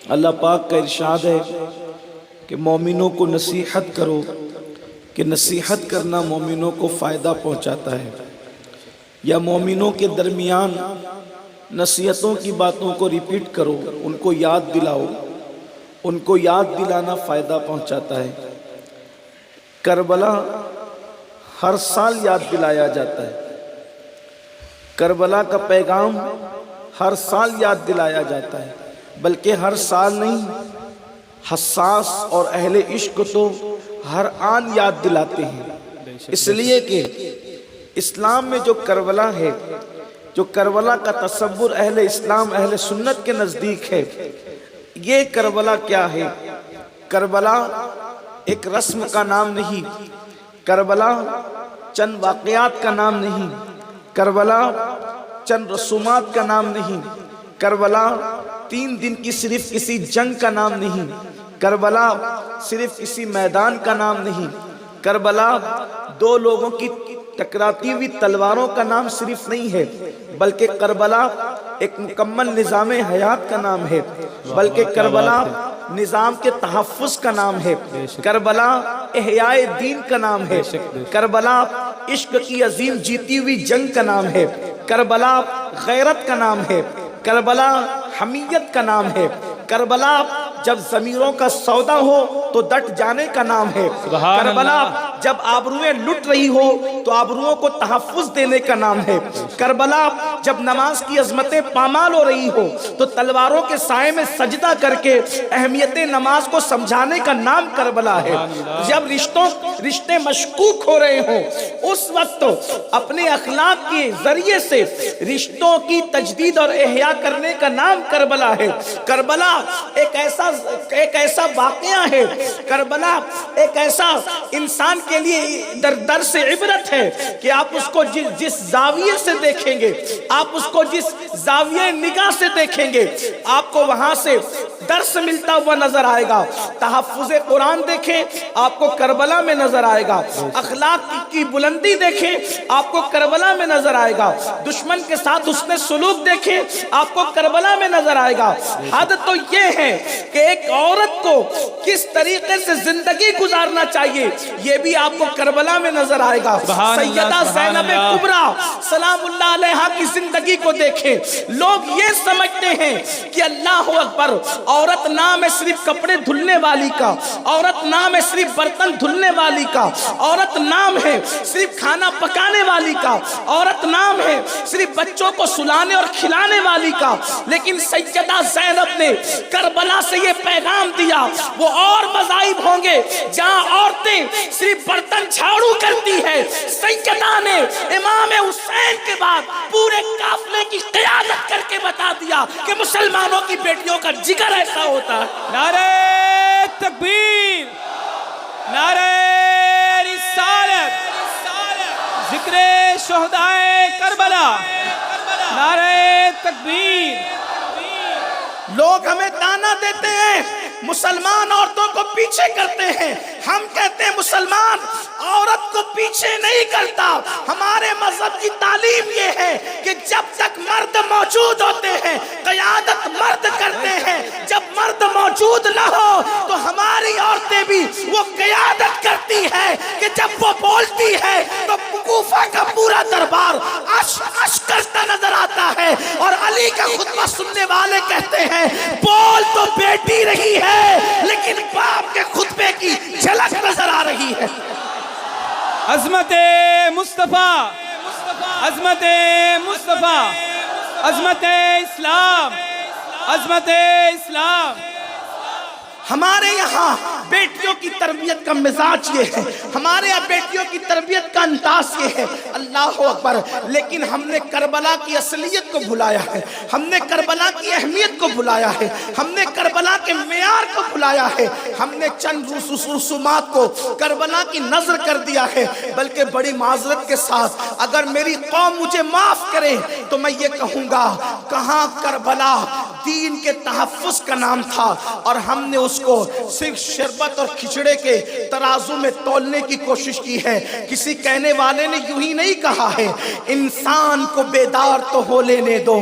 اللہ پاک کا ارشاد ہے کہ مومنوں کو نصیحت کرو کہ نصیحت کرنا مومنوں کو فائدہ پہنچاتا ہے، یا مومنوں کے درمیان نصیحتوں کی باتوں کو ریپیٹ کرو، ان کو یاد دلاؤ، ان کو یاد دلانا فائدہ پہنچاتا ہے۔ کربلا ہر سال یاد دلایا جاتا ہے، کربلا کا پیغام ہر سال یاد دلایا جاتا ہے، بلکہ ہر سال نہیں، حساس اور اہل عشق تو ہر آن یاد دلاتے ہیں، اس لیے کہ اسلام میں جو کربلا ہے، جو کربلا کا تصور اہل اسلام اہل سنت کے نزدیک ہے، یہ کربلا کیا ہے؟ کربلا ایک رسم کا نام نہیں، کربلا چند واقعات کا نام نہیں، کربلا چند رسومات کا نام نہیں، کربلا 3 دن کی صرف کسی جنگ کا نام نہیں، کربلا صرف کسی میدان کا نام نہیں، کربلا 2 لوگوں کی ٹکراتی ہوئی تلواروں کا نام صرف نہیں ہے، بلکہ کربلا ایک مکمل نظام حیات کا نام ہے، بلکہ کربلا نظام کے تحفظ کا نام ہے، کربلا احیاء دین کا نام ہے، کربلا عشق کی عظیم جیتی ہوئی جنگ کا نام ہے، کربلا غیرت کا نام ہے، کربلا حمیت کا نام ہے، کربلا جب ضمیروں کا سودا ہو تو ڈٹ جانے کا نام ہے، کربلا جب آبروئیں لٹ رہی ہو تو آبروؤں کو تحفظ دینے کا نام ہے، کربلا جب نماز کی عظمتیں پامال ہو رہی ہو تو تلواروں کے سائے میں سجدہ کر کے اہمیت نماز کو سمجھانے کا نام کربلا ہے، جب رشتے مشکوک ہو رہے ہوں اس وقت اپنے اخلاق کے ذریعے سے رشتوں کی تجدید اور احیاء کرنے کا نام کربلا ہے۔ کربلا ایک ایسا واقعہ ہے، کربلا ایک ایسا انسان کے لیے درس عبرت ہے کہ آپ اس کو جس زاویے سے دیکھیں گے، آپ اس کو جس زاویے نگاہ سے دیکھیں گے، آپ کو وہاں سے درس ملتا ہوا نظر آئے گا۔ تحفظ قرآن دیکھیں آپ کو کربلا میں نظر آئے گا، اخلاق کی بلندی دیکھیں آپ کو کربلا میں نظر آئے گا، دشمن کے ساتھ حسن سلوک دیکھیں آپ کو کربلا میں نظر آئے گا۔ حد تو یہ ہے کہ ایک عورت کو کس طریقے سے زندگی گزارنا چاہیے یہ بھی آپ کو کربلا میں نظر آئے گا۔ سیدہ زینب کبریٰ سلام اللہ علیہا کی زندگی کو دیکھیں، لوگ یہ سمجھتے ہیں کہ اللہ اکبر، عورت نام ہے صرف کپڑے دھلنے والی کا، عورت نام ہے صرف برتن دھلنے والی کا، عورت نام ہے صرف کھانا پکانے والی کا، عورت نام ہے صرف بچوں کو سلانے اور کھلانے والی کا، لیکن سیدہ زینب نے کربلا سے یہ پیغام دیا وہ اور مذاہب ہوں گے جہاں عورتیں صرف برتن جھاڑو کرتی ہے، سیدہ نے امام حسین کے بعد پورے قافلے کی قیادت کر کے بتا دیا کہ مسلمانوں کی بیٹیوں کا جگر ایسا ہوتا ہے۔ نعرہ تکبیر، نعرہ رسالت، ذکر شہدائے کربلا، نعرہ تکبیر۔ لوگ ہمیں تانا دیتے ہیں، مسلمان عورتوں کو پیچھے کرتے ہیں، ہم کہتے ہیں مسلمان عورت کو پیچھے نہیں کرتا۔ ہمارے مذہب کی تعلیم یہ ہے کہ جب تک مرد موجود ہوتے ہیں قیادت مرد کرتے ہیں، جب مرد موجود نہ ہو تو ہماری عورتیں بھی وہ قیادت کرتی ہے کہ جب وہ بولتی ہے تو کوفہ کا پورا دربار عش عش کرتا نظر آتا ہے، اور علی کا خطبہ سننے والے کہتے ہیں بول تو بیٹی رہی ہے لیکن باپ کے خطبے کی جھلک نظر آ رہی ہے۔ عظمت مصطفیٰ، عظمت مصطفیٰ، عظمت اسلام، عظمت اسلام۔ ہمارے یہاں بیٹیوں کی تربیت کا مزاج یہ ہے، ہمارے یہاں بیٹیوں کی تربیت کا انداز یہ ہے، اللہ اکبر، لیکن ہم نے کربلا کی اصلیت کو بھلایا ہے، ہم نے کربلا کی اہمیت کو بھلایا ہے، ہم نے کربلا کے معیار کو بھلایا ہے، ہم نے چند رسومات کو کربلا کی نظر کر دیا ہے۔ بلکہ بڑی معذرت کے ساتھ اگر میری قوم مجھے معاف کرے تو میں یہ کہوں گا کہاں کربلا دین کے تحفظ کا نام تھا اور ہم نے اس کو صرف شربت اور کھچڑے کے ترازو میں تولنے کی کوشش کی ہے۔ کسی کہنے والے نے یوں ہی نہیں کہا ہے، انسان کو بیدار تو ہو لینے دو،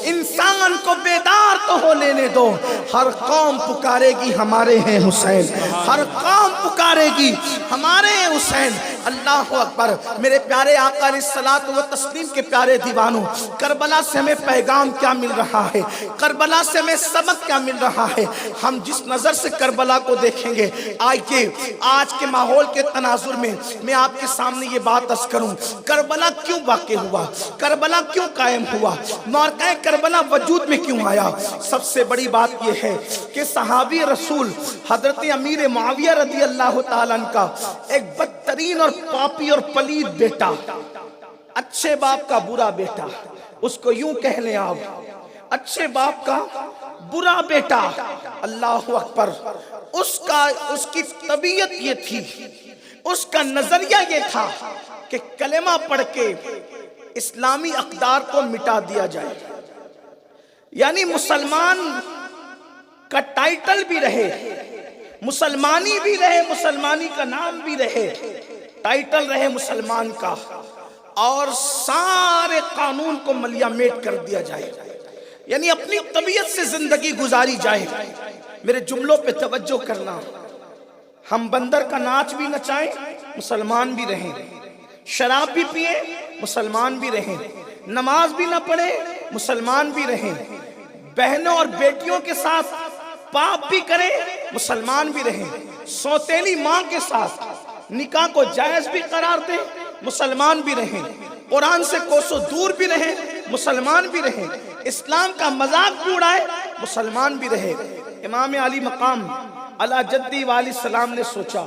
انسان کو بیدار تو ہو لینے دو، ہر قوم پکارے گی ہمارے ہیں حسین، ہر قوم پکارے گی ہمارے ہیں حسین۔ اللہ اکبر۔ میرے پیارے آقا علیہ الصلوۃ والتسلیم کے پیارے دیوانوں، کربلا سے ہمیں پیغام کیا مل رہا ہے، کربلا سے ہمیں سبق کیا مل رہا ہے؟ ہم جس نظر سے کربلا کو دیکھیں گے، آئیے آج کے ماحول کے تناظر میں میں آپ کے سامنے یہ بات عرض کروں، کربلا کیوں واقع ہوا، کربلا کیوں قائم ہوا، معرکہ کربلا وجود میں کیوں آیا؟ سب سے بڑی بات یہ ہے کہ صحابی رسول حضرت امیر معاویہ رضی اللہ تعالیٰ عنہ کا ایک بدترین اور پاپی اور پلید بیٹا، اچھے باپ کا برا بیٹا، اس کو یوں کہہ لیں آپ، اچھے باپ کا برا بیٹا، اللہ اکبر۔ اس کی طبیعت یہ تھی، اس کا نظریہ یہ تھا کہ کلمہ پڑھ کے اسلامی اقدار کو مٹا دیا جائے، یعنی مسلمان کا ٹائٹل بھی رہے، مسلمانی بھی رہے، مسلمانی کا نام بھی رہے، ٹائٹل رہے مسلمان کا، اور سارے قانون کو ملیامیٹ کر دیا جائے، یعنی اپنی طبیعت سے زندگی گزاری جائے۔ میرے جملوں پہ توجہ کرنا، ہم بندر کا ناچ بھی نچائیں، مسلمان بھی رہیں، شراب بھی پئیں، مسلمان بھی رہیں، نماز بھی نہ پڑھیں، مسلمان بھی رہیں، بہنوں اور بیٹیوں کے ساتھ پاپ بھی کریں، مسلمان بھی رہیں، سوتیلی ماں کے ساتھ نکاح کو جائز بھی قرار دیں، مسلمان بھی رہیں، قرآن سے کوسوں دور بھی رہیں، مسلمان بھی رہیں، اسلام کا مذاق بھی اڑائے، مسلمان بھی رہے۔ امام علی مقام علی جدی والی السلام نے سوچا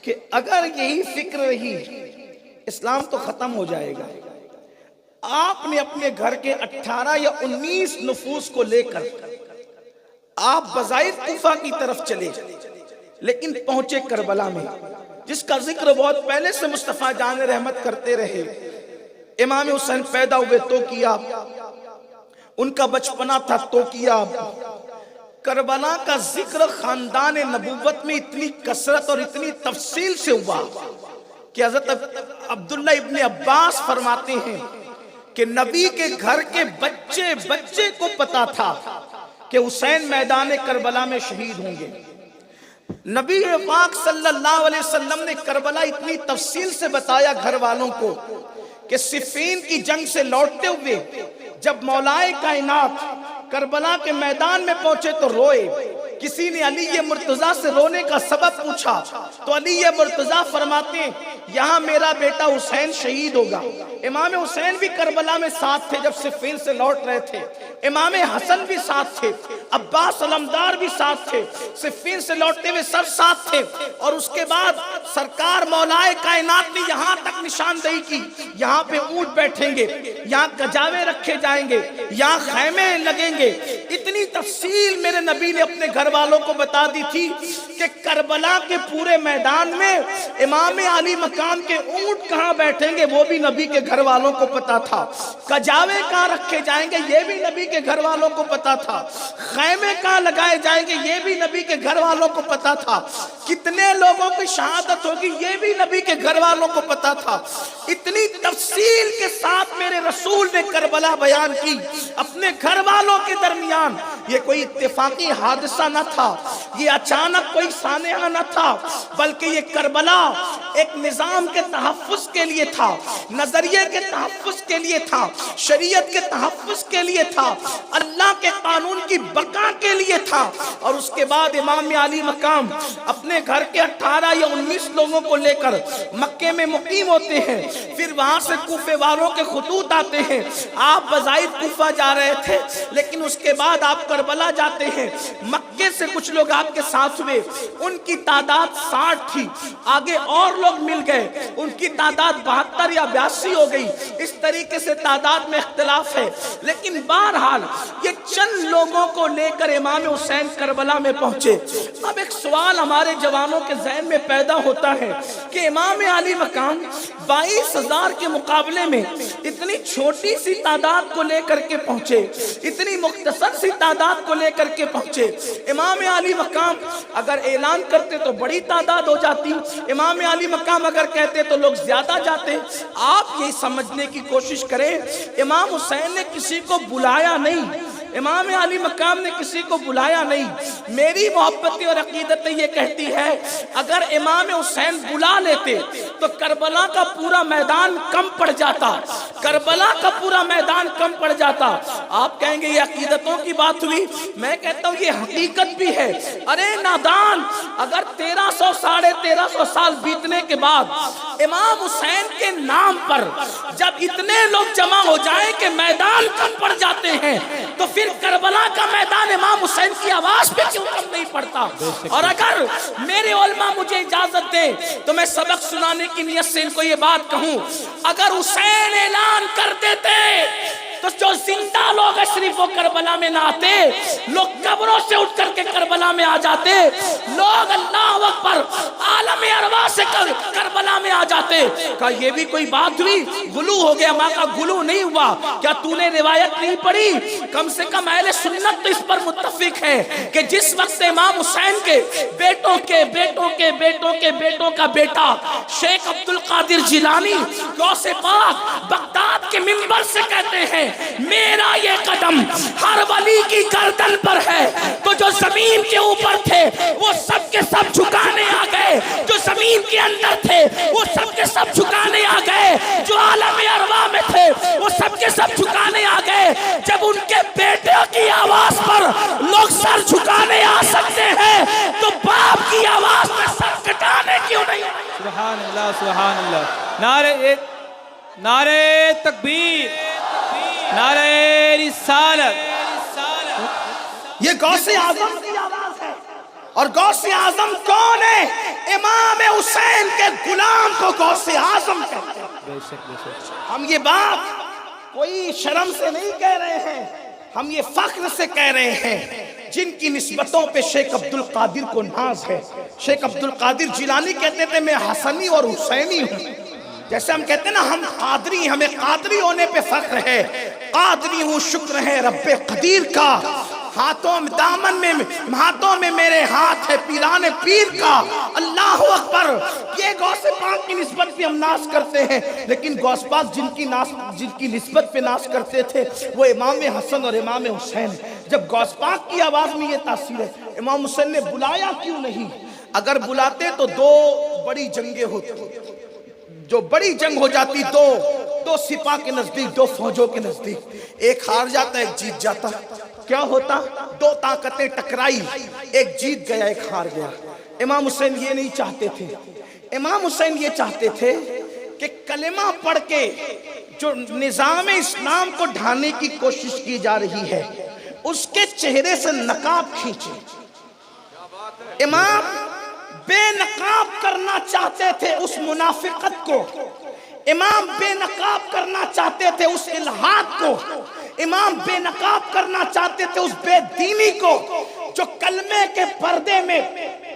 کہ اگر یہی فکر رہی اسلام تو ختم ہو جائے گا۔ آپ نے اپنے گھر کے 18 یا 19 نفوس کو لے کر آپ بظاہر کوفہ کی طرف چلے، لیکن پہنچے کربلا میں، جس کا ذکر بہت پہلے سے مصطفیٰ جان رحمت کرتے رہے۔ امام حسین پیدا ہوئے تو کیا، ان کا بچپنا تھا تو کیا۔ کربلا کا ذکر خاندان نبوت میں اتنی کثرت اور اتنی تفصیل سے ہوا کہ حضرت عبداللہ ابن عباس فرماتے ہیں کہ نبی کے گھر کے بچے بچے کو پتا تھا کہ حسین میدان کربلا میں شہید ہوں گے۔ نبی پاک صلی اللہ علیہ وسلم نے کربلا اتنی تفصیل سے بتایا گھر والوں کو کہ صفین کی جنگ سے لوٹتے ہوئے جب مولائے کائنات کربلا کے میدان میں پہنچے تو روئے۔ کسی نے علی مرتضیٰ سے رونے کا سبب پوچھا تو علی مرتضیٰ فرماتے ہیں یہاں میرا بیٹا حسین شہید ہوگا۔ امام حسین بھی کربلا میں ساتھ تھے جب صفین سے لوٹ رہے تھے، امام حسن بھی ساتھ تھے، عباس علمدار بھی ساتھ تھے، صفین سے لوٹتے ہوئے سب ساتھ تھے۔ اور اس کے بعد سرکار مولائے کائنات نے یہاں تک نشاندہی کی، یہاں پہ اونٹ بیٹھیں گے، یہاں کجاوے رکھے جائیں گے، یہاں خیمے لگیں گے۔ اتنی تفصیل میرے نبی نے اپنے گھر والوں کو بتا دی تھی کہ کربلا کے پورے میدان میں امام علی مقام کے اونٹ کہاں بیٹھیں گے وہ بھی نبی کے گھر والوں کو پتا تھا، کجاوے کہاں رکھے جائیں گے یہ بھی نبی کے گھر والوں کو پتا تھا، خیمے کہاں لگائے جائیں گے یہ بھی نبی کے گھر والوں کو پتا تھا، کتنے لوگوں کی شہادت ہوگی یہ بھی نبی کے گھر والوں کو پتا تھا۔ اتنی تفصیل کے ساتھ میرے رسول نے کربلا بیان کی اپنے گھر والوں کے درمیان۔ یہ کوئی اتفاقی حادثہ نہ تھا، یہ اچانک کوئی سانحہ نہ تھا، بلکہ یہ کربلا ایک نظام کے تحفظ کے لیے تھا، نظریے کے تحفظ کے لیے تھا، شریعت کے تحفظ کے لیے تھا، اللہ کے قانون کی بقا کے لیے تھا۔ اور اس کے بعد امام علی مقام اپنے گھر کے 18 یا 19 لوگوں کو لے کر مکے میں مقیم ہوتے ہیں، پھر وہاں سے کوفے والوں کے خطوط آتے ہیں، آپ بظاہر کوفہ جا رہے تھے لیکن اس کے بعد آپ کربلا جاتے ہیں، مکے سے کچھ لوگ آپ کے ساتھ ہوئے، ان کی تعداد 60 تھی، آگے اور لوگ مل گئے، ان کی تعداد 72 یا 82 ہو گئی، اس طریقے سے تعداد میں اختلاف ہے، لیکن بہرحال یہ چند لوگوں کو لے کر امام حسین کربلا میں پہنچے۔ اب ایک سوال ہمارے جوانوں کے ذہن میں پیدا ہوتا ہے کہ امام علی مقام 22,000 کے مقابلے میں اتنی چھوٹی سی تعداد کو لے کر کے پہنچے، اتنی مختصر سی تعداد کو لے کر کے پہنچے۔ امام علی مقام اگر اعلان کرتے تو بڑی تعداد ہو جاتی، امام علی مقام اگر کہتے تو لوگ زیادہ جاتے۔ آپ یہ سمجھنے کی کوشش کریں امام حسین نے کسی کو بلایا نہیں، امام علی مقام نے کسی کو بلایا نہیں. میری محبت اور عقیدت یہ کہتی ہے اگر امام حسین بلا لیتے تو کربلا کا پورا میدان کم پڑ جاتا, کربلا کا پورا میدان کم پڑ جاتا. آپ کہیں گے یہ عقیدتوں کی بات ہوئی, میں کہتا ہوں یہ حقیقت بھی ہے. ارے نادان, اگر 1300 ساڑھے 1300 سال بیتنے کے بعد امام حسین کے نام پر جب اتنے لوگ جمع ہو جائیں کہ میدان کم پڑ جاتے ہیں تو پھر کربلا کا میدان امام حسین کی آواز پہ کیوں کم نہیں پڑتا؟ اور اگر میرے علماء مجھے اجازت دے تو میں سبق سنانے کی نیت سے ان کو یہ بات کہوں, اگر حسین اعلان کر دیتے تو جو زندہ لوگ شریف و کربلا میں نہ آتے, لوگ قبروں سے اٹھ کر کے کربلا میں آ جاتے, لوگ اللہ اکبر عالم ارواح سے کربلا میں آ جاتے. کہا یہ بھی کوئی بات ہوئی؟ غلو ہو گیا. ماں کا غلو نہیں ہوا. کیا تو نے روایت نہیں پڑھی؟ کم سے کم اہل سنت تو اس پر متفق ہے کہ جس وقت امام حسین کے بیٹوں کے بیٹوں کے بیٹوں کے بیٹوں کا بیٹا شیخ عبد القادر جیلانی غوث پاک بغداد کے منبر سے کہتے ہیں میرا یہ قدم ہر ولی کی گردن پر ہے, تو جو زمین کے اوپر تھے وہ سب کے سب جھکانے آ گئے, جو زمین کے اندر تھے وہ سب کے سب جھکانے آ گئے, جو عالم ارواح میں تھے وہ سب کے سب جھکانے آ گئے. جب ان کے بیٹے کی آواز پر لوگ سر جھکانے آ سکتے ہیں تو باپ کی آواز میں سر کٹانے کیوں نہیں؟ سبحان اللہ, سبحان اللہ. نعرہ تکبیر, نعرہ رسالت. یہ غوث اعظم کی آواز ہے. اور غوث اعظم کون ہے؟ امام حسین کے غلام کو غوث اعظم کہتے ہیں. بے شک, بے شک. ہم یہ بات کوئی شرم سے نہیں کہہ رہے ہیں, ہم یہ فخر سے کہہ رہے ہیں. جن کی نسبتوں پہ شیخ عبد القادر کو ناز ہے. شیخ عبد القادر جیلانی کہتے تھے میں حسنی اور حسینی ہوں. جیسے ہم کہتے ہیں نا ہم قادری, ہمیں قادری ہونے پہ فخر ہے. قادری ہوں شکر ہے رب قدیر کا, ہاتھوں میں دامن میں ہاتھوں میں میرے ہاتھ ہے پیران پیر کا. اللہ اکبر. یہ غوث پاک کی نسبت پہ ہم ناز کرتے ہیں, لیکن غوث پاک جن کی نسبت پہ ناز کرتے تھے وہ امام حسن اور امام حسین. جب غوث پاک کی آواز میں یہ تاثیر ہے, امام حسین نے بلایا کیوں نہیں؟ اگر بلاتے تو دو بڑی جنگیں ہوتی, جو بڑی جنگ ہو جاتی, دو سپاہ کے نزدیک, دو فوجوں کے نزدیک, ایک ہار جاتا ایک جیت جاتا. کیا ہوتا؟ دو طاقتیں ٹکرائی, ایک جیت گیا ایک ہار گیا. امام حسین یہ نہیں چاہتے تھے. امام حسین یہ چاہتے تھے کہ کلمہ پڑھ کے جو نظام اسلام کو ڈھانے کی کوشش کی جا رہی ہے اس کے چہرے سے نقاب کھینچے. امام بے نقاب کرنا چاہتے تھے اس منافقت کو, امام بے نقاب کرنا چاہتے تھے اس الحاد کو, امام بے نقاب کرنا چاہتے تھے اس بے دینی کو جو کلمے کے پردے میں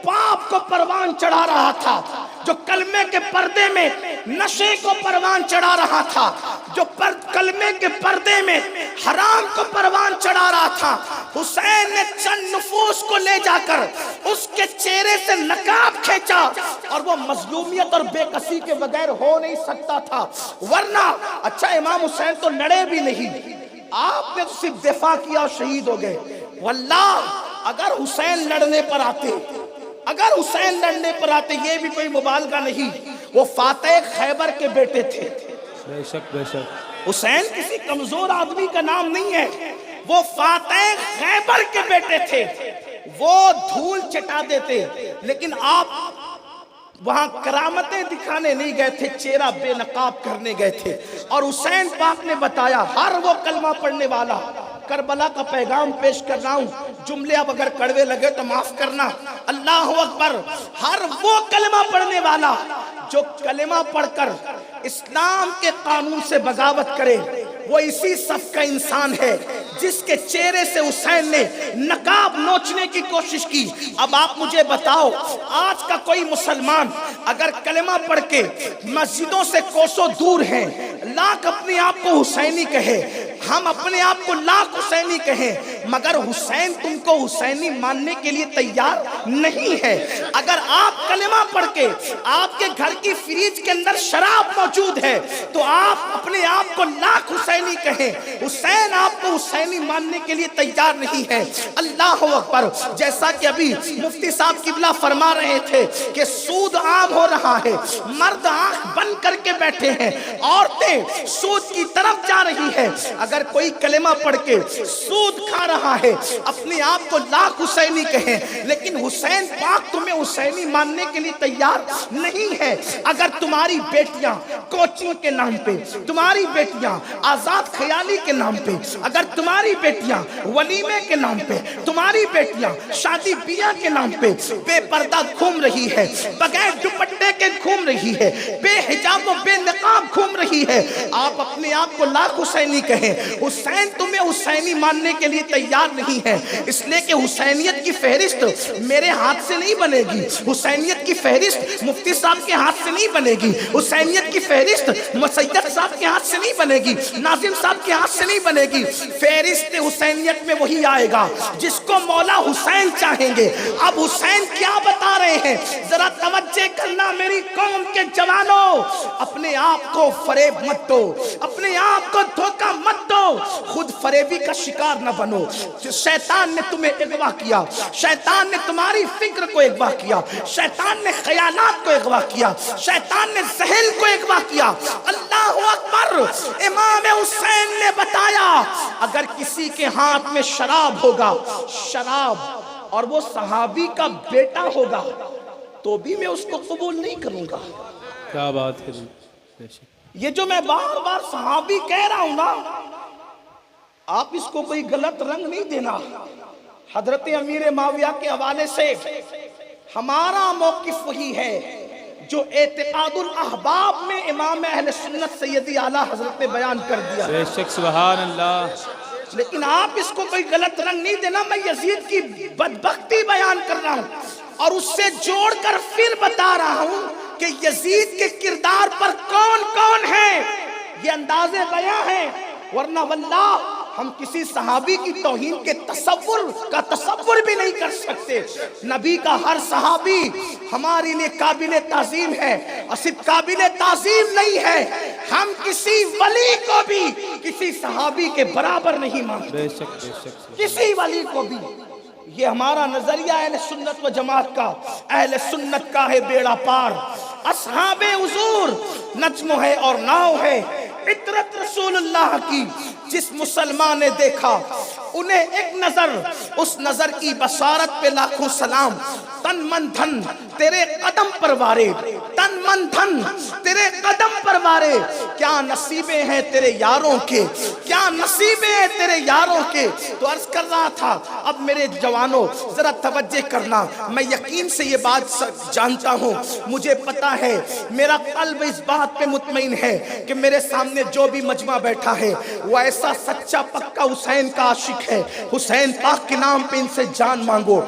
پاپ کو پروان چڑھا رہا تھا, جو کلمے کے پردے میں نشے کو پروان چڑھا رہا تھا, جو کلمے کے پردے میں حرام کو پروان چڑھا رہا تھا. حسین نے چند نفوس کو لے جا کر اس کے چہرے سے نقاب کھینچا, اور وہ مظلومیت اور بے کسی کے بغیر ہو نہیں سکتا تھا. ورنہ اچھا امام حسین تو لڑے بھی نہیں, آپ نے تو صرف دفاع کیا اور شہید ہو گئے. واللہ اگر حسین لڑنے پر آتے, اگر حسین لڑنے پر آتے, یہ بھی کوئی مبالغہ نہیں, وہ فاتح خیبر کے بیٹے تھے. بے شک, بے شک. حسین کسی کمزور آدمی کا نام نہیں ہے, وہ فاتح خیبر کے بیٹے تھے. وہ دھول چٹا دیتے, لیکن آپ وہاں کرامتیں دکھانے نہیں گئے تھے, چہرہ بے نقاب کرنے گئے تھے. اور حسین پاک نے بتایا ہر وہ کلمہ پڑھنے والا, کربلا کا پیغام پیش کر رہا ہوں, جملے اب اگر کڑوے لگے تو معاف کرنا. اللہ اکبر. ہر وہ کلمہ پڑھنے والا جو کلمہ پڑھ کر اسلام کے قانون سے بغاوت کرے وہ اسی صف کا انسان ہے جس کے چہرے سے حسین نے نقاب نوچنے کی کوشش کی. اب آپ مجھے بتاؤ, آج کا کوئی مسلمان اگر کلمہ پڑھ کے مسجدوں سے کوسوں دور ہیں, لاکھ اپنے آپ کو حسینی کہے، ہم اپنے آپ کو لاکھ حسینی کہیں، مگر حسین تم کو حسینی ماننے کے لیے تیار نہیں ہے۔ اگر آپ کلمہ پڑھ کے آپ کے گھر کی فریج کے اندر شراب موجود ہے تو آپ اپنے آپ کو لاکھ حسینی کہیں، حسین آپ کو حسینی ماننے کے لیے تیار نہیں ہے۔ اللہ اکبر۔ جیسا کہ ابھی مفتی صاحب قبلہ فرما رہے تھے کہ سود عام ہو رہا ہے، مرد آنکھ بند کر کے بیٹھے ہیں، عورتیں سود کی طرف جا رہی ہے۔ اگر کوئی کلمہ پڑھ کے سود کھا رہا ہے اپنے آپ کو لاکھ حسینی کہیں، لیکن حسین پاک تمہیں حسینی ماننے کے لیے تیار نہیں ہے۔ اگر تمہاری بیٹیاں کوچنگ کے نام پہ، تمہاری بیٹیاں آزاد خیالی کے نام پہ، اگر تمہاری بیٹیاں ولیمے کے نام پہ، تمہاری بیٹیاں شادی بیاہ کے نام پہ بے پردہ گھوم رہی ہے، بغیر دوپٹے کے گھوم رہی ہے، بے حجاب و بے نقاب گھوم رہی ہے، آپ اپنے آپ کو لاکھ حسینی کہیں، حسین تمہیں حسینی ماننے کے لیے تیار نہیں ہے۔ اس لیے کہ حسینیت کی فہرست میرے ہاتھ سے نہیں بنے گی، حسینیت کی فہرست مفتی صاحب کے ہاتھ سے نہیں بنے گی، حسینیت کی فہرست مسید صاحب کے ہاتھ سے نہیں بنے گی، ناظم صاحب کے ہاتھ سے نہیں بنے گی۔ فہرست حسینیت میں وہی آئے گا جس کو مولا حسین چاہیں گے۔ اب حسین کیا بتا رہے ہیں، ذرا توجہ کرنا میری قوم کے جوانوں، اپنے آپ کو فریب مت دو، اپنے آپ کو دھوکہ مت دو، خود فریبی کا شکار نہ بنو۔ شیطان نے تمہیں اغوا کیا، شیطان نے تمہاری فکر کو اغوا کیا، شیطان نے خیالات کو اغوا کیا، شیطان نے ذہن کو اغوا کیا۔ اللہ اکبر۔ امام حسین نے بتایا اگر کسی کے ہاتھ میں شراب ہوگا، شراب، اور وہ صحابی کا بیٹا ہوگا تو بھی میں اس کو قبول نہیں کروں گا۔ کیا بات ہے جی۔ یہ جو میں بار بار صحابی کہہ رہا ہوں نا، آپ اس کو کوئی غلط رنگ نہیں دینا۔ حضرت امیر معاویہ کے حوالے سے ہمارا موقف وہی ہے جو اعتقاد الاحباب میں امام اہل سنت سیدی اعلیٰ حضرت نے بیان کر دیا۔ بے شک سبحان اللہ۔ لیکن آپ اس کو کوئی غلط رنگ نہیں دینا، میں یزید کی بدبختی بیان کر رہا ہوں اور اس سے جوڑ کر پھر بتا رہا ہوں کہ یزید کے کردار پر کون کون ہے، یہ انداز بیاں ہے، ورنہ واللہ ہم کسی صحابی کی توہین کے تصور بھی نہیں کر سکتے۔ نبی کا ہر صحابی ہمارے لیے قابل تعظیم ہے، اور صرف قابل تعظیم نہیں ہے، ہم کسی ولی کو بھی کسی صحابی کے برابر نہیں مانتے، بے شک بے شک۔ کسی ولی کو بھی۔ یہ ہمارا نظریہ اہل سنت و جماعت کا، اہل سنت کا ہے بیڑا پار۔ اصحاب حضور نجم ہے اور ناؤ ہے، عطرت رسول اللہ کی جس مسلمان نے دیکھا انہیں ایک نظر، اس نظر کی بصارت پہ لاکھوں سلام۔ تن من دھن تیرے قدم پر وارے، تن من دھن تیرے قدم پر وارے، کیا نصیبیں ہیں تیرے یاروں کے، کیا نصیبیں ہیں تیرے یاروں کے۔ تو عرض کر رہا تھا، اب میرے جوانوں ذرا توجہ کرنا، میں یقین سے یہ بات جانتا ہوں، مجھے پتا ہے، میرا قلب اس بات پہ مطمئن ہے کہ میرے سامنے جو بھی مجمع بیٹھا ہے وہ ایسا سچا پکا حسین کا عاشق ہے۔ حسین پاک کے نام پہ ان سے جان مانگو،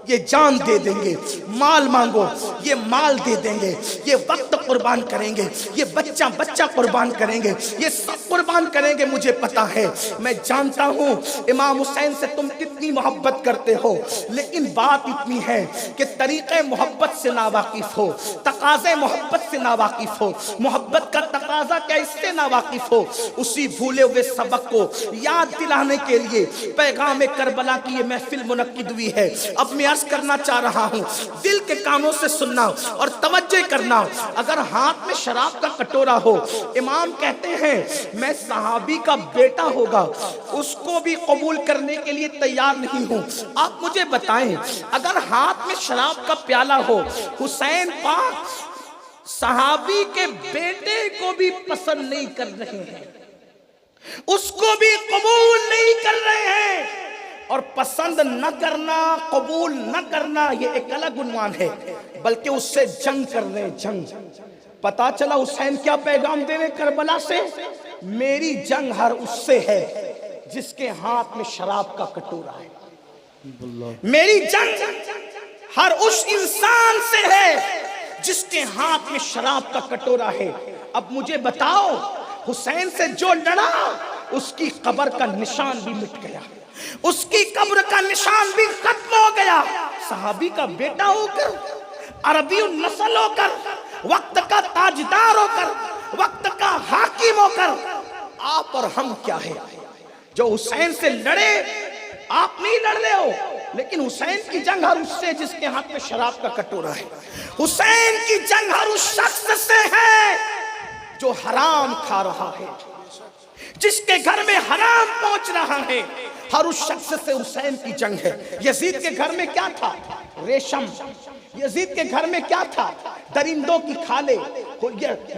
یہ جان دے دیں گے، مال مانگو، یہ مال دے دیں گے، یہ وقت قربان کریں گے، یہ بچہ قربان کریں گے، یہ سب قربان کریں گے۔ مجھے پتا ہے، میں جانتا ہوں امام حسین سے تم کتنی محبت کرتے ہو، لیکن بات اتنی ہے کہ طریقے محبت سے ناواقف ہو، تقاضے محبت سے ناواقف ہو، محبت کا تقاضا کیا اس سے ناواقف ہو۔ اسی بھولے ہوئے سبق کو یاد دلانے کے لیے پیغام کربلا کی یہ محفل منعقد ہوئی ہے۔ اب میں عرض کرنا چاہ رہا ہوں، دل کے کانوں سے سننا اور توجہ کرنا۔ اگر ہاتھ میں شراب کا کٹورا ہو، امام کہتے ہیں میں صحابی کا بیٹا ہوگا اس کو بھی قبول کرنے کے لیے تیار نہیں ہوں۔ آپ مجھے بتائیں، اگر ہاتھ میں شراب کا پیالہ ہو، حسین پاک صحابی کے بیٹے کو بھی پسند نہیں کر رہے ہیں، اس کو بھی قبول نہیں کر رہے ہیں، اور پسند نہ کرنا، قبول نہ کرنا یہ ایک الگ عنوان ہے، بلکہ اس سے جنگ کر رہے ہیں، جنگ۔ پتا چلا حسین کیا پیغام دے رہے کربلا سے، میری جنگ ہر اس سے ہے جس کے ہاتھ میں شراب کا کٹورا ہے، میری جنگ ہر اس انسان سے ہے جس کے ہاتھ میں شراب کا کٹورا ہے۔ اب مجھے بتاؤ، حسین سے جو لڑا اس کی قبر کا نشان بھی مٹ گیا، اس کی قبر کا نشان بھی ختم ہو گیا۔ صحابی کا بیٹا ہو کر، عربی النسل ہو کر، وقت کا تاجدار ہو کر، وقت کا حاکم ہو کر، آپ اور ہم کیا ہے جو حسین سے لڑے؟ آپ نہیں لڑ رہے ہو، لیکن حسین کی جنگ ہر اس سے جس کے ہاتھ میں شراب کا کٹورا ہے، حسین کی جنگ ہر اس شخص سے ہے جو حرام کھا رہا ہے، جس کے گھر میں حرام پہنچ رہا ہے، ہر اس شخص سے حسین کی جنگ ہے۔ یزید کے گھر میں کیا تھا؟ ریشم۔ یزید کے گھر میں کیا تھا؟ درندوں کی کھالیں۔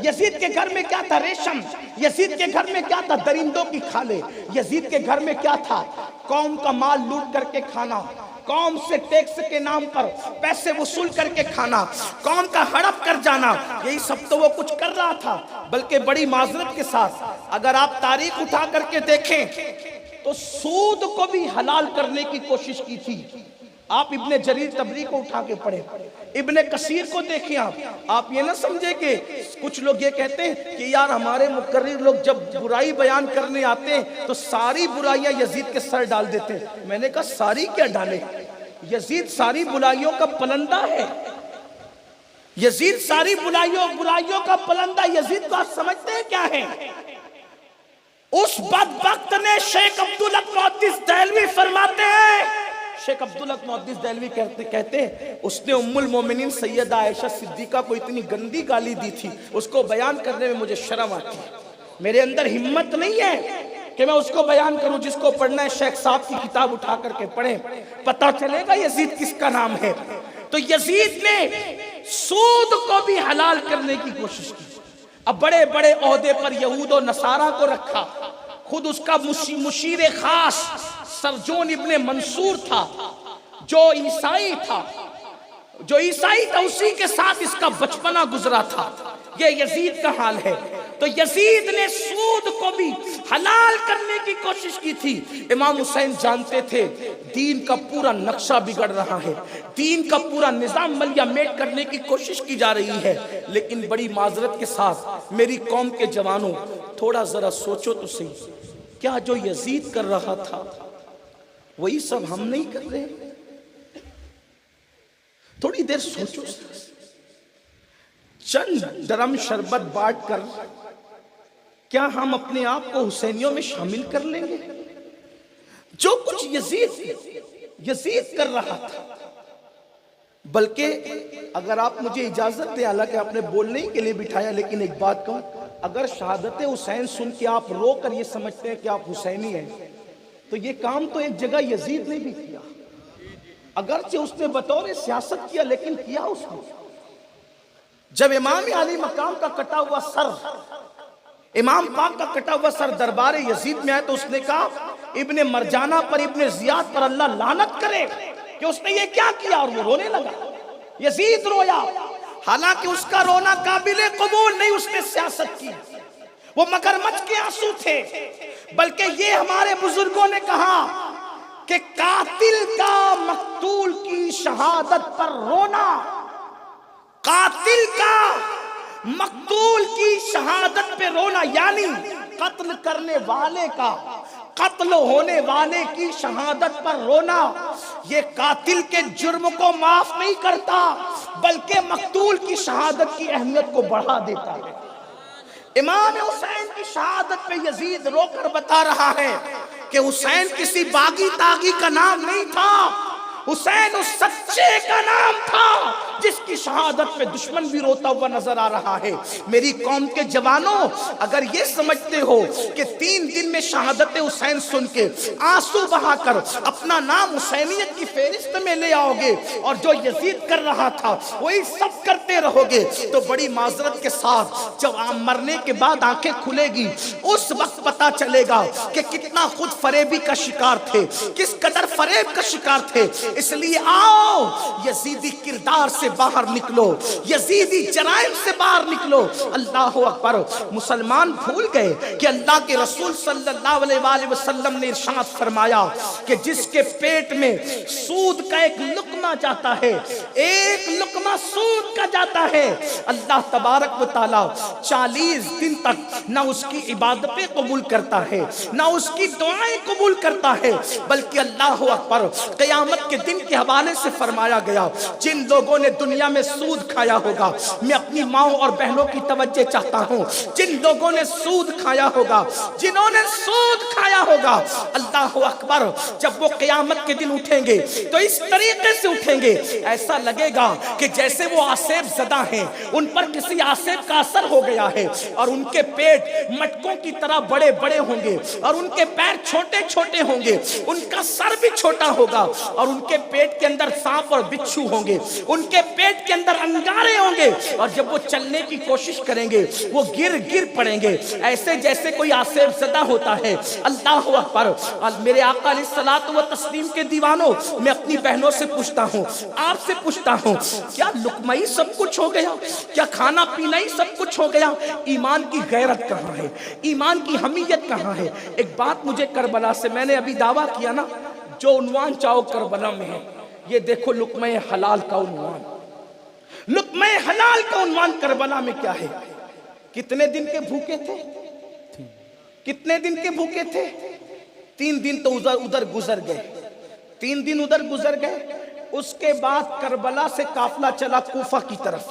یزید کے گھر میں کیا تھا؟ ریشم۔ یزید کے گھر میں کیا تھا؟ درندوں کی کھالیں۔ یزید کے گھر میں کیا تھا؟ قوم کا مال لوٹ کر کے کھانا، قوم سے ٹیکس کے نام پر پیسے وصول کر کے کھانا، قوم کا ہڑپ کر جانا، یہی سب تو وہ کچھ کر رہا تھا۔ بلکہ بڑی معذرت کے ساتھ اگر آپ تاریخ اٹھا کر کے دیکھیں تو سود کو بھی حلال کرنے کی کوشش کی تھی۔ آپ ابن جریر طبری کو اٹھا کے پڑھیں، ابن کثیر کو دیکھیں۔ آپ یہ نہ سمجھے کہ کچھ لوگ یہ کہتے ہیں کہ یار ہمارے مقرر لوگ جب برائی بیان کرنے آتے ہیں تو ساری برائیاں یزید کے سر ڈال دیتے ہیں۔ میں نے کہا ساری کیا ڈالے؟ یزید ساری برائیوں کا پلندہ ہے، یزید ساری برائیوں کا پلندہ۔ یزید کو آپ سمجھتے ہیں کیا ہے؟ اس بدبخت نے، شیخ عبدالحق محدث دہلوی فرماتے ہیں، شیخ عبدالحق محدث دہلوی کہتے ہیں اس نے ام المومنین سیدہ عائشہ صدیقہ کو اتنی گندی گالی دی تھی، اس کو بیان کرنے میں مجھے شرم آتی ہے، میرے اندر ہمت نہیں ہے کہ میں اس کو بیان کروں۔ جس کو پڑھنا ہے شیخ صاحب کی کتاب اٹھا کر کے پڑھیں، پتہ چلے گا یزید کس کا نام ہے۔ تو یزید نے سود کو بھی حلال کرنے کی کوشش کی۔ اب بڑے بڑے عہدے پر یہود و نصارہ کو رکھا، خود اس کا مشیر خاص سرجون ابن منصور تھا جو عیسائی تھا، اسی کے ساتھ اس کا بچپنا گزرا تھا۔ یہ یزید کا حال ہے۔ تو یزید نے سود کو بھی حلال کرنے کی کوشش کی تھی۔ امام حسین جانتے تھے دین کا پورا نقشہ بگڑ رہا ہے، دین کا پورا نظام ملیہ میٹ کرنے کی کوشش کی جا رہی ہے، لیکن بڑی معذرت کے ساتھ میری قوم کے جوانوں تھوڑا ذرا سوچو تو صحیح، کیا جو یزید کر رہا تھا وہی سب ہم نہیں کر رہے؟ تھوڑی دیر سوچو، چند ڈرم شربت بانٹ کر کیا ہم اپنے آپ کو حسینیوں میں شامل کر لیں گے؟ جو کچھ یزید کر رہا تھا۔ بلکہ اگر آپ مجھے اجازت دیں، حالانکہ آپ نے بولنے کے لیے بٹھایا، لیکن ایک بات کہوں، اگر شہادت حسین سن کے آپ رو کر یہ سمجھتے ہیں کہ آپ حسینی ہیں تو یہ کام تو ایک جگہ یزید نے بھی کیا، اگرچہ اس نے بطور سیاست کیا، لیکن کیا اس نے۔ جب امام علی مقام کا کٹا ہوا سر، امام پاک کا کٹا ہوا سر دربار یزید میں آئے تو اس نے کہا ابن مرجانہ پر، ابن زیاد پر اللہ لعنت کرے کہ اس نے یہ کیا کیا، اور وہ رونے لگا۔ یزید رویا، حالانکہ اس کا رونا قابل قبول نہیں، اس نے سیاست کی، وہ مگرمچھ کے آنسو تھے۔ بلکہ یہ ہمارے بزرگوں نے کہا کہ قاتل کا مقتول کی شہادت پر رونا، قاتل کا مقتول کی شہادت پہ رونا، یعنی قتل کرنے والے کا، قتل ہونے والے کی شہادت پر رونا، یہ قاتل کے جرم کو معاف نہیں کرتا بلکہ مقتول کی شہادت کی اہمیت کو بڑھا دیتا ہے۔ امام حسین کی شہادت پہ یزید رو کر بتا رہا ہے کہ حسین کسی باغی تاغی کا نام نہیں تھا، حسین اس سچے کا نام تھا جس کی شہادت پہ دشمن بھی روتا ہوا نظر آ رہا ہے۔ میری قوم کے جوانوں، اگر یہ سمجھتے ہو کہ 3 دن میں شہادت حسین سن کے آنسو بہا کر اپنا نام حسینیت کی فہرست میں لے آؤ گے اور جو یزید کر رہا تھا وہی سب کرتے رہو گے، تو بڑی معذرت کے ساتھ جب آپ مرنے کے بعد آنکھیں کھلے گی اس وقت پتا چلے گا کہ کتنا خود فریبی کا شکار تھے، کس قدر فریب کا شکار تھے۔ اس لیے آؤ یزیدی کردار سے باہر نکلو، یزیدی جرائم سے باہر نکلو۔ اللہ اکبر۔ مسلمان بھول گئے کہ اللہ کے رسول صلی اللہ علیہ وآلہ وسلم نے ارشاد فرمایا کہ جس کے پیٹ میں سود کا ایک لقمہ جاتا ہے، ایک لقمہ سود کا جاتا ہے، اللہ تبارک و تعالی 40 دن تک نہ اس کی عبادتیں قبول کرتا ہے، نہ اس کی دعائیں قبول کرتا ہے، بلکہ اللہ اکبر قیامت کے دن کے حوالے سے فرمایا گیا جن لوگوں نے دنیا میں سود کھایا ہوگا، میں اپنی ماں اور بہنوں کی توجہ چاہتا ہوں، جن لوگوں نے سود کھایا ہوگا، جنہوں نے سود کھایا ہوگا، اللہ اکبر جب وہ قیامت کے دن اٹھیں گے تو اس طریقے سے اٹھیں گے ایسا لگے گا کہ جیسے وہ آسیب زدہ ہیں، ان پر کسی آسیب کا اثر ہو گیا ہے، اور ان کے پیٹ مٹکوں کی طرح بڑے بڑے ہوں گے، اور ان کے پیر چھوٹے چھوٹے ہوں گے، ان کا سر بھی چھوٹا ہوگا، اور ان کے پیٹ کے اندر سانپ اور بچھو ہوں گے، ان کے پیٹ کے اندر انگارے ہوں گے، اور جب وہ چلنے کی کوشش کریں گے وہ گر پڑیں گے ایسے جیسے کوئی آسیب زدہ ہوتا ہے۔ اللہ اکبر۔ میرے آقا علیہ الصلوۃ والتسلیم کے دیوانوں، میں اپنی بہنوں سے پوچھتا ہوں، آپ سے پوچھتا ہوں، کیا لقمہ ہی سب کچھ ہو گیا؟ کیا کھانا پینا ہی سب کچھ ہو گیا؟ ایمان کی غیرت کہاں ہے؟ ایمان کی حمیت کہاں ہے؟ ایک بات مجھے کربلا سے، میں نے ابھی دعویٰ کیا نا، جو عنوان چاہو کربلا میں ہے، یہ دیکھو لقمہ حلال کا عنوان، لقمہ حلال کا عنوان کربلا میں کیا ہے؟ کتنے دن کے بھوکے تھے؟ کتنے دن کے بھوکے تھے؟ 3 دن تو ادھر گزر گئے، 3 دن ادھر گزر گئے۔ اس کے بعد کربلا سے قافلہ چلا کوفہ کی طرف،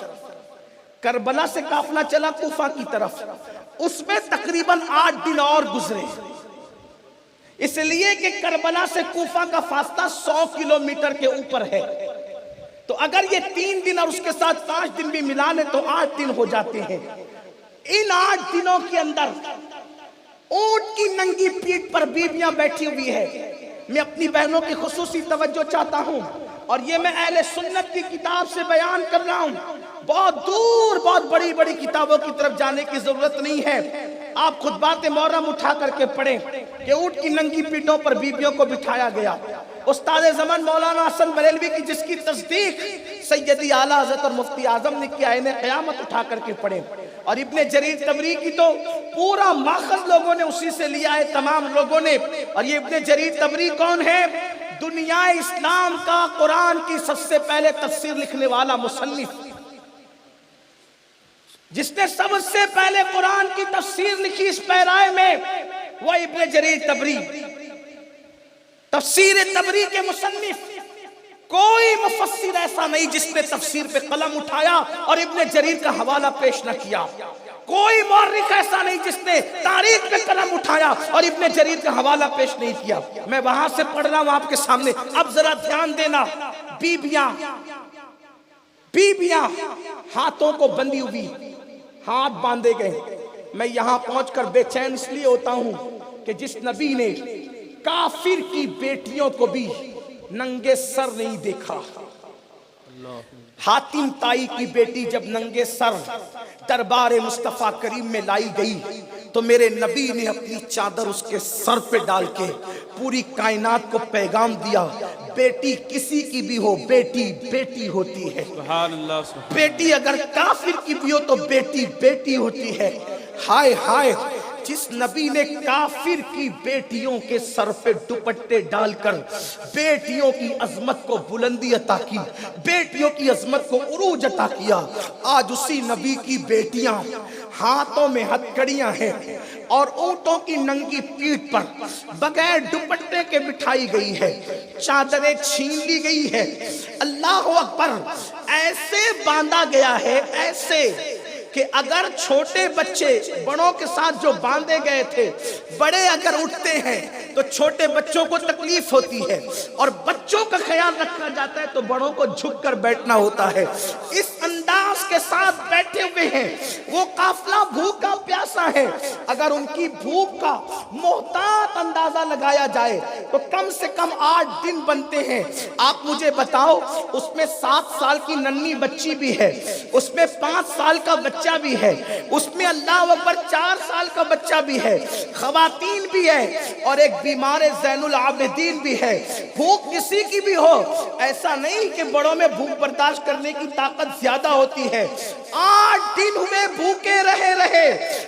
کربلا سے قافلہ چلا کوفہ کی طرف، اس میں تقریباً 8 دن اور گزرے، اس لیے کہ کربلا سے کوفہ کا فاصلہ 100 کلومیٹر کے اوپر ہے، تو اگر یہ 3 دن اور اس کے ساتھ 5 دن بھی ملا لیں تو 8 دن ہو جاتے ہیں۔ ان 8 دنوں کے اندر اونٹ کی ننگی پیٹھ پر بیویاں بیٹھی ہوئی ہے۔ میں اپنی بہنوں کی خصوصی توجہ چاہتا ہوں، اور یہ میں اہل سنت کی کتاب سے بیان کر رہا ہوں، بہت دور بہت بڑی بڑی کتابوں کی طرف جانے کی ضرورت نہیں ہے، آپ خطبات محرم اٹھا کر کے پڑھیں کہ اونٹ کی ننگی پیٹھوں پر بیویوں کو بٹھایا گیا۔ استاد زمان مولانا حسن بریلوی کی جس کی تصدیق سیدی اعلیٰ حضرت اور مفتی اعظم نے کیا، انہیں قیامت اٹھا کر کے پڑھیں، اور ابن جریر طبری کی تو پورا ماخذ لوگوں نے اسی سے لیا ہے، تمام لوگوں نے۔ اور یہ ابن جریر طبری کون ہے؟ دنیا اسلام کا قرآن کی سب سے پہلے تفسیر لکھنے والا مصنف، جس نے سب سے پہلے قرآن کی تفسیر لکھی اس پیرائے میں، وہ ابن جریر طبری، تفسیر طبری کے مصنف۔ کوئی مفسر ایسا نہیں جس نے تفسیر پہ قلم اٹھایا اور ابن جریر کا حوالہ پیش نہ کیا، کوئی مورخ ایسا نہیں جس نے تاریخ پہ قلم اٹھایا اور ابن جریر کا حوالہ پیش نہیں کیا۔ میں وہاں سے پڑھ رہا ہوں آپ کے سامنے، اب ذرا دھیان دینا۔ بیبیاں ہاتھوں کو بندھی ہوئی، ہاتھ باندھے گئے۔ میں یہاں پہنچ کر بے چین اس لیے ہوتا ہوں کہ جس نبی نے کافر کی بیٹیوں کو بھی ننگے سر نہیں دیکھا، حاتم تائی کی بیٹی جب ننگے سر دربار مصطفیٰ کریم میں لائی گئی تو میرے نبی نے اپنی چادر اس کے سر پہ ڈال کے پوری کائنات کو پیغام دیا، بیٹی کسی کی بھی ہو، بیٹی بیٹی ہوتی ہے۔ سبحان اللہ۔ بیٹی اگر کافر کی بھی ہو تو بیٹی بیٹی ہوتی ہے۔ ہائے ہائے، جس نبی نے کافر کی بیٹیوں کے سر پہ دوپٹے ڈال کر بیٹیوں کی عظمت کو بلندی عطا کی، بیٹیوں کی عظمت کو عروج عطا کیا، آج اسی نبی کی بیٹیاں ہاتھوں میں ہتھکڑیاں ہیں اور اونٹوں کی ننگی پیٹھ پر بغیر دوپٹے کے بٹھائی گئی ہے، چادریں چھین لی گئی ہے۔ اللہ اکبر، ایسے باندھا گیا ہے، ایسے کہ اگر چھوٹے بچے بڑوں کے ساتھ جو باندھے گئے تھے، بڑے اگر اٹھتے ہیں تو چھوٹے بچوں کو تکلیف ہوتی ہے، اور بچوں کا خیال رکھا جاتا ہے تو بڑوں کو جھک کر بیٹھنا ہوتا ہے۔ اس انداز کے ساتھ بیٹھے ہوئے ہیں، وہ قافلہ بھوکا پیاسا ہے، اگر ان کی بھوک کا محتاط اندازہ لگایا جائے تو کم سے کم 8 دن بنتے ہیں۔ آپ مجھے بتاؤ، اس میں 7 سال کی ننھی بچی بھی ہے، اس میں 5 سال کا بچہ بھی ہے، اس میں اللہ اکبر 4 سال کا بچہ بھی ہے، خواتین بھی ہے، اور ایک بیمار زین العابدین بھی ہے. بھوک کسی کی بھی ہو، ایسا نہیں کہ بڑوں میں بھوک برداشت کرنے کی طاقت زیادہ ہوتی ہے. 8 دن ہوئے بھوکے رہے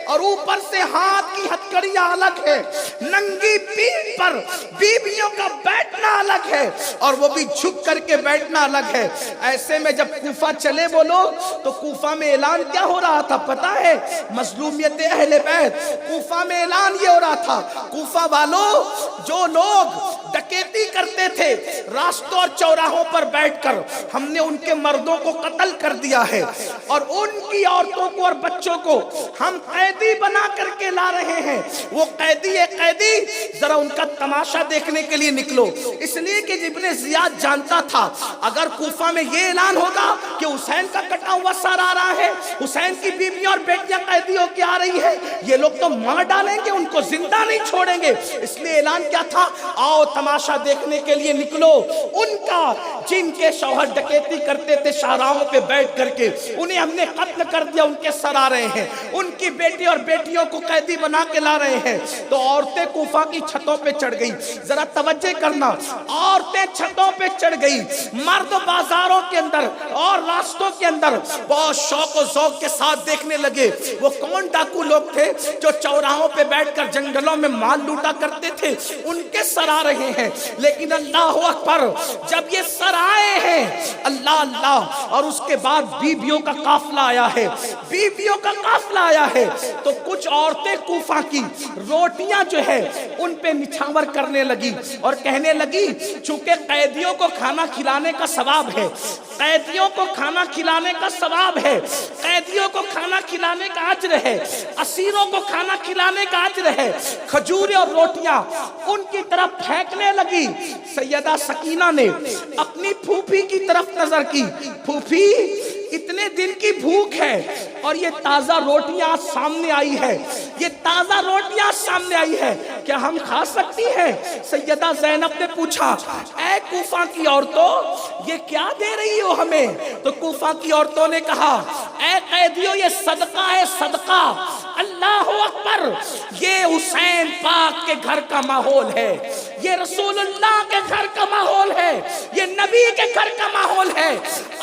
اور اوپر سے ہاتھ کی ہتھکڑیاں الگ ہے، ننگی پیٹھ پر بیویوں کا بیٹھنا الگ ہے اور وہ بھی جھک کر کے بیٹھنا الگ ہے. ایسے میں جب کوفہ چلے وہ لوگ تو کوفہ میں اعلان کیا ہو رہا تھا پتا ہے؟ مظلومیت اہل بیت. کوفہ میں اعلان یہ ہو رہا تھا، کوفہ والوں جو لوگ ڈکیتی کرتے تھے راستوں اور چوراہوں پر بیٹھ کر، ہم نے ان کے مردوں کو قتل کر دیا ہے اور ان کی عورتوں کو اور بچوں کو ہم قیدی بنا کر کے لا رہے ہیں. وہ قیدی ذرا ان کا تماشا دیکھنے کے لیے نکلو. اس لیے کہ ابن زیاد جانتا تھا اگر کوفہ میں یہ اعلان ہوگا کہ حسین کا کٹا ہوا سر آ رہا ہے، حسین کی بیویاں اور بیٹیاں قیدی ہو کے آ رہی ہے، یہ لوگ تو مار ڈالیں گے، ان کو زندہ نہیں چھوڑیں گے. اس لیے اعلان کیا تھا؟ آؤ تماشا دیکھنے کے لیے نکلو. ان کا جن کے شوہر ڈکیتی کرتے تھے شاہراہوں پہ بیٹھ کر کے، انہیں ہم نے قتل کر دیا، ان کے سر آ رہے ہیں. ان کی بیٹی اور بیٹیوں کو قیدی بنا کے لا رہے ہیں. تو عورتیں کوفہ کی چھتوں پہ چڑھ گئی. ذرا توجہ کرنا، عورتیں چھتوں پہ چڑھ گئی، مرد بازاروں کے اندر اور راستوں کے اندر بہت شوق و ذوق کے ساتھ دیکھنے لگے. وہ کون ڈاکو لوگ تھے جو چوراہوں پہ بیٹھ کر جنگلوں میں مال لوٹا کرتے تھے؟ ان کے سر آ رہے ہیں. لیکن اللہ اکبر، جب یہ سر آئے ہیں اللہ اللہ، اور اس کے بعد بیویوں کا قافلہ آیا ہے، بیویوں کا قافلہ آیا ہے، تو کچھ عورتیں کوفہ کی روٹیاں جو ہے ان پہ نچھاور کرنے لگی اور کہنے لگی چونکہ قیدیوں کو کھانا کھلانے کا ثواب ہے، قیدیوں کو کھانا کھلانے کا ثواب ہے، قیدیوں کو کھانا کھلانے کا اجر ہے، اسیروں کو کھانا کھلانے کا اجر ہے، کھجوریں اور روٹیاں ان کی طرف پھینکنے لگی. سیدہ سکینہ نے اپنی پھوپھی کی طرف نظر کی. پھوپھی اتنے دن کی بھوک ہے اور یہ تازہ روٹیاں سامنے آئی ہے، یہ تازہ روٹیاں سامنے آئی ہے، کیا ہم کھا سکتی ہیں؟ سیدہ زینب نے پوچھا اے کوفہ کی عورتوں یہ کیا دے رہی ہو ہمیں؟ تو کوفہ کی عورتوں نے کہا اے قیدیوں یہ صدقہ ہے، صدقہ. اللہ اکبر، یہ حسین پاک کے گھر کا ماحول ہے، یہ رسول اللہ کے گھر کا ماحول ہے، یہ نبی کے گھر کا ماحول ہے.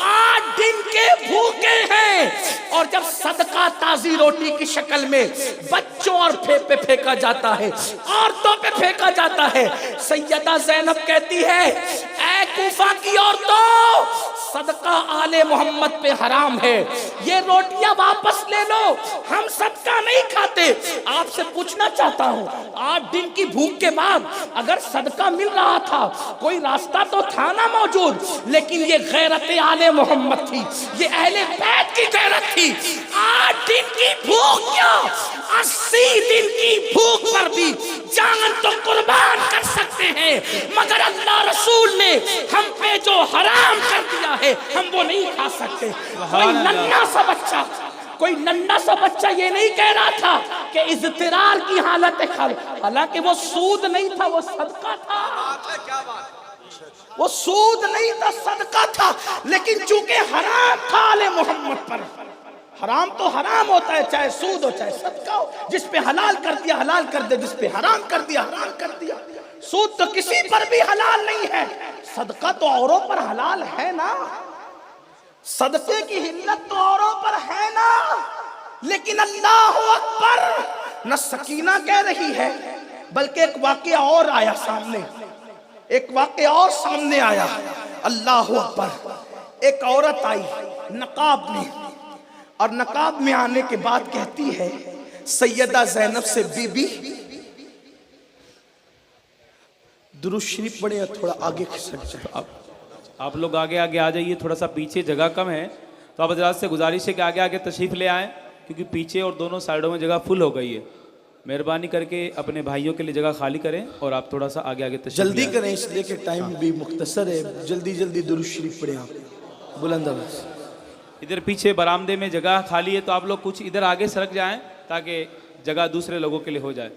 8 دن کے بھوکے ہیں اور جب صدقہ تازی روٹی کی شکل میں بچوں اور پہ پھینکا جاتا ہے، عورتوں پہ پھینکا جاتا ہے. سیدہ زینب کہتی ہے اے کوفہ کی عورتوں صدقہ آل محمد پہ حرام ہے، یہ روٹیاں واپس لے لو، ہم صدقہ نہیں کھاتے. آپ سے پوچھنا چاہتا ہوں 8 دن کی بھوک کے بعد اگر صدقہ مل رہا تھا کوئی راستہ تو تھا نا موجود، لیکن یہ غیرت آل محمد تھی، یہ اہل بیت کی غیرت تھی. 8 دن کی بھوک کیا، 80 دن کی بھوک پر بھی جان تو قربان کر سکتے ہیں، مگر اللہ رسول نے ہم پہ جو حرام کر دیا ہے ہم وہ نہیں کھا سکتے. کوئی ننھا سا بچہ یہ نہیں کہہ رہا تھا کہ اضطرار کی حالت ہے، حالانکہ وہ سود نہیں تھا، وہ صدقہ تھا. وہ سود نہیں تھا، صدقہ تھا. لیکن چونکہ حرام تھا آل محمد پر، حرام تو حرام ہوتا ہے چاہے سود ہو چاہے صدقہ ہو. جس پہ حلال کر دیا حلال کر دے، جس پہ حرام کر دیا حرام کر دیا. سود تو کسی پر بھی حلال نہیں ہے، صدقہ تو اوروں پر حلال ہے نا، صدقے کی حلت تو اوروں پر ہے نا. لیکن اللہ اکبر، نہ سکینہ کہہ رہی ہے بلکہ ایک واقعہ اور آیا سامنے، ایک واقعہ اور سامنے آیا. اللہ اکبر، ایک عورت آئی نقاب میں، اور نقاب میں آنے کے بعد کہتی ہے سیدہ زینب سے بی بی درود شریف پڑھیں، تھوڑا آگے کھسک جائیں. آپ لوگ آگے آگے آ جائیے، تھوڑا سا پیچھے جگہ کم ہے تو آپ حضرات سے گزارش ہے کہ آگے آگے تشریف لے آئیں، کیونکہ پیچھے اور دونوں سائیڈوں میں جگہ فل ہو گئی ہے. مہربانی کر کے اپنے بھائیوں کے لیے جگہ خالی کریں اور آپ تھوڑا سا آگے آگے تشریف جلدی کریں، اس لیے کہ ٹائم بھی مختصر ہے. جلدی جلدی درود شریف پڑھیں آپ بلند آواز. ادھر پیچھے برآمدے میں جگہ خالی ہے تو آپ لوگ کچھ ادھر آگے سرک جائیں تاکہ جگہ دوسرے لوگوں کے لیے ہو جائے.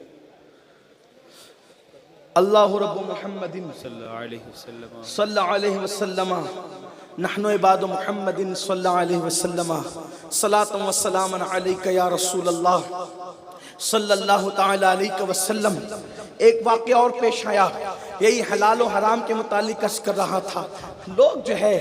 اللہ رب محمد صلی اللہ علیہ وسلم صلی اللہ علیہ وسلم نحن عباد محمد صلی اللہ علیہ وسلم صلاۃ و سلام علیک یا رسول اللہ صلی اللہ تعالی علیہ وسلم. ایک واقعہ اور پیش آیا، یہی حلال و حرام کے متعلق عرض کر رہا تھا۔ لوگ جو ہے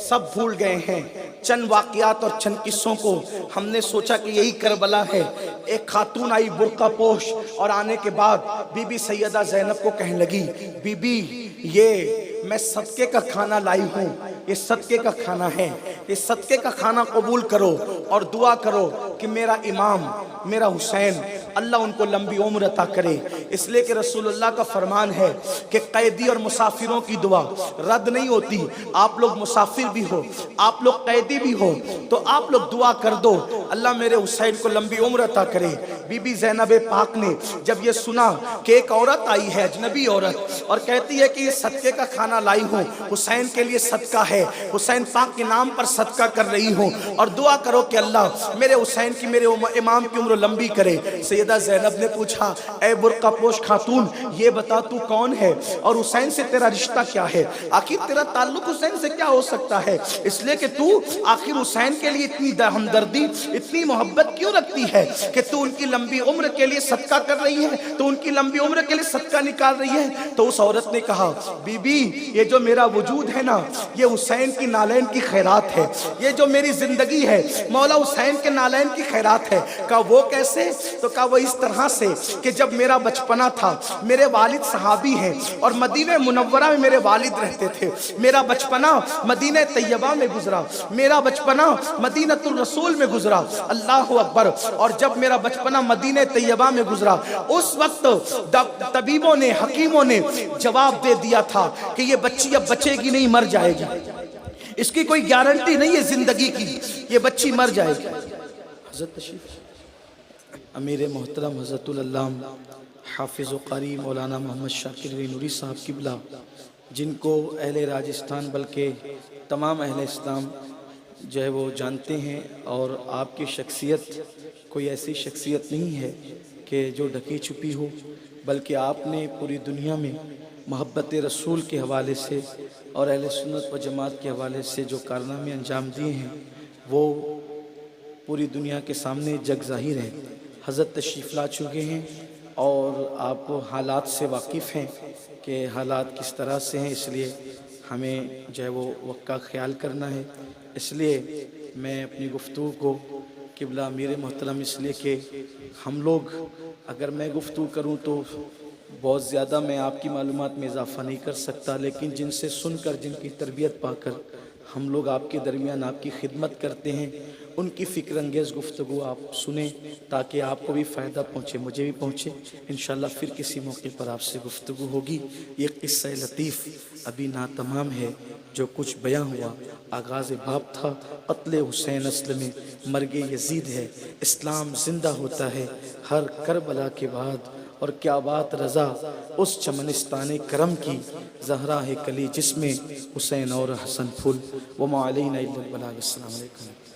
سب بھول گئے ہیں چند واقعات اور چند قصوں کو۔ ہم نے سوچا کہ یہی کربلا ہے۔ ایک خاتون آئی برقع پوش، اور آنے کے بعد بی بی سیدہ زینب کو کہنے لگی، بی بی یہ میں صدقے کا کھانا لائی ہوں، یہ صدقے کا کھانا ہے، یہ صدقے کا کھانا قبول کرو اور دعا کرو کہ میرا امام میرا حسین اللہ ان کو لمبی عمر عطا کرے۔ اس لیے کہ رسول اللہ کا فرمان ہے کہ قیدی اور مسافروں کی دعا رد نہیں ہوتی۔ آپ لوگ مسافر بھی ہو، آپ لوگ قیدی بھی ہو، تو آپ لوگ دعا کر دو اللہ میرے حسین کو لمبی عمر عطا کرے۔ بی بی زینب پاک نے جب یہ سنا کہ ایک عورت آئی ہے، اجنبی عورت، اور کہتی ہے کہ یہ صدقے کا کھانا لائی ہوں، حسین کے لیے صدقہ ہے، حسین پاک کے نام پر صدقہ کر رہی ہوں، اور دعا کرو کہ اللہ میرے حسین کی میرے امام کی عمر لمبی کرے۔ سیدہ زینب نے پوچھا، اے برقع پوش خاتون، یہ بتا تو کون ہے اور حسین سے تیرا رشتہ کیا ہے؟ آخر تیرا تعلق حسین سے کیا ہو سکتا ہے؟ اس لیے کہ تو آخر حسین کے لیے اتنی ہمدردی، اتنی محبت کیوں رکھتی ہے کہ تو ان کی لمبی عمر کے لیے صدقہ کر رہی ہے، تو ان کی لمبی عمر کے لیے صدقہ نکال رہی ہے؟ تو اس عورت نے کہا، بی بی یہ جو میرا وجود ہے نا، یہ حسین کی نالین کی خیرات ہے، یہ جو میری زندگی ہے مولا حسین کے نالین کی خیرات ہے۔ کہا وہ کیسے؟ تو کہا وہ اس طرح سے کہ جب میرا بچپنا تھا، میرے والد صحابی ہیں اور مدینہ منورہ میں میرے والد رہتے تھے، میرا بچپنا مدینہ طیبہ میں گزرا، میرا بچپنا مدینہ الرسول میں گزرا، اللہ اکبر۔ اور جب میرا بچپنا مدینہ طیبہ میں گزرا، اس وقت طبیبوں نے، حکیموں نے جواب دے دیا تھا کہ یہ بچی اب بچے گی نہیں، مر جائے گی، اس کی کوئی گارنٹی نہیں ہے زندگی کی، یہ بچی مر جائے گی۔ حضرت تشریف امیر محترم حضرت العلامہ حافظ و قاری مولانا محمد شاکر علی نوری صاحب قبلہ، جن کو اہل راجستھان بلکہ تمام اہل اسلام جو ہے وہ جانتے ہیں، اور آپ کی شخصیت کوئی ایسی شخصیت نہیں ہے کہ جو ڈھکی چھپی ہو، بلکہ آپ نے پوری دنیا میں محبت رسول کے حوالے سے اور اہل سنت و جماعت کے حوالے سے جو کارنامے انجام دیے ہیں وہ پوری دنیا کے سامنے جگ ظاہر ہے۔ حضرت تشریف لا چکے ہیں اور آپ حالات سے واقف ہیں کہ حالات کس طرح سے ہیں، اس لیے ہمیں جو ہے وہ وقت کا خیال کرنا ہے۔ اس لیے میں اپنی گفتگو کو قبلہ امیر محترم، اس لیے کہ ہم لوگ اگر میں گفتگو کروں تو بہت زیادہ میں آپ کی معلومات میں اضافہ نہیں کر سکتا، لیکن جن سے سن کر، جن کی تربیت پا کر ہم لوگ آپ کے درمیان آپ کی خدمت کرتے ہیں، ان کی فکر انگیز گفتگو آپ سنیں تاکہ آپ کو بھی فائدہ پہنچے، مجھے بھی پہنچے۔ انشاءاللہ پھر کسی موقع پر آپ سے گفتگو ہوگی۔ یہ قصہ لطیف ابھی ناتمام ہے، جو کچھ بیان ہوا آغاز باب تھا، قتل حسین اصل میں مرگ یزید ہے، اسلام زندہ ہوتا ہے ہر کربلا کے بعد، اور کیا بات رضا اس چمنستان کرم کی، زہرا ہے کلی جس میں حسین اور حسن پھول۔ وما علینا الا البلاغ۔ السلام علیکم۔